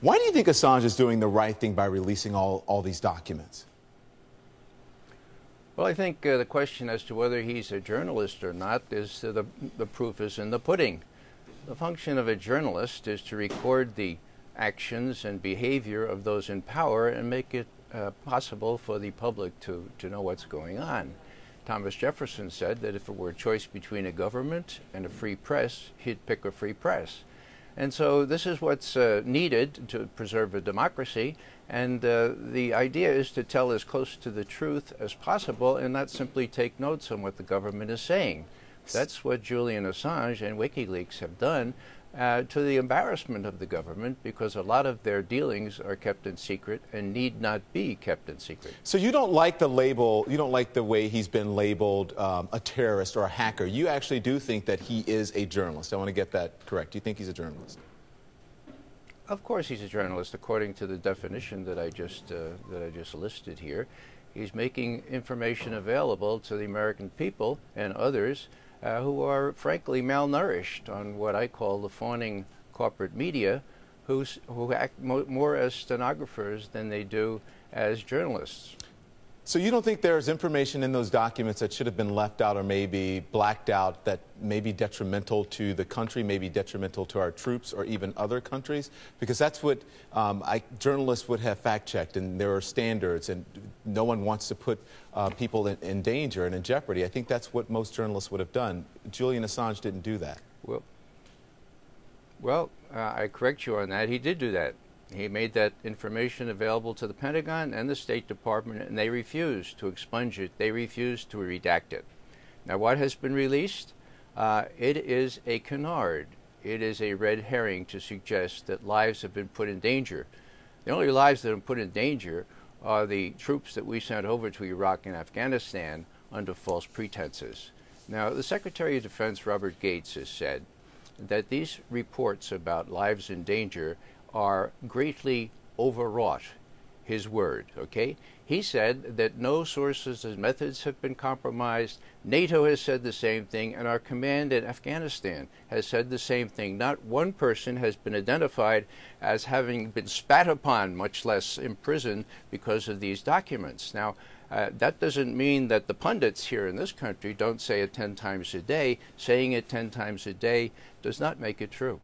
Why do you think Assange is doing the right thing by releasing all these documents? Well, I think the question as to whether he's a journalist or not is the proof is in the pudding. The function of a journalist is to record the actions and behavior of those in power and make it possible for the public to know what's going on. Thomas Jefferson said that if it were a choice between a government and a free press, he'd pick a free press. And so this is what's needed to preserve a democracy, and the idea is to tell as close to the truth as possible and not simply take notes on what the government is saying. That's what Julian Assange and WikiLeaks have done, to the embarrassment of the government, because a lot of their dealings are kept in secret and need not be kept in secret. So you don't like the label, you don't like the way he's been labeled a terrorist or a hacker. You actually do think that he is a journalist. I want to get that correct. You think he's a journalist? Of course he's a journalist, according to the definition that I just listed here. He's making information available to the American people and others who are frankly malnourished on what I call the fawning corporate media, who act more as stenographers than they do as journalists. So you don't think there's information in those documents that should have been left out or maybe blacked out that may be detrimental to the country, maybe detrimental to our troops or even other countries? Because that's what journalists would have fact-checked, and there are standards, and no one wants to put people in danger and in jeopardy. I think that's what most journalists would have done. Julian Assange didn't do that. Well, I correct you on that. He did do that. He made that information available to the Pentagon and the State Department, and they refused to expunge it. They refused to redact it. Now, what has been released? It is a canard. It is a red herring to suggest that lives have been put in danger. The only lives that have been put in danger are the troops that we sent over to Iraq and Afghanistan under false pretenses. Now, the Secretary of Defense, Robert Gates, has said that these reports about lives in danger are greatly overwrought, his word, okay? He said that no sources and methods have been compromised. NATO has said the same thing, and our command in Afghanistan has said the same thing. Not one person has been identified as having been spat upon, much less imprisoned, because of these documents. Now, that doesn't mean that the pundits here in this country don't say it 10 times a day. Saying it 10 times a day does not make it true.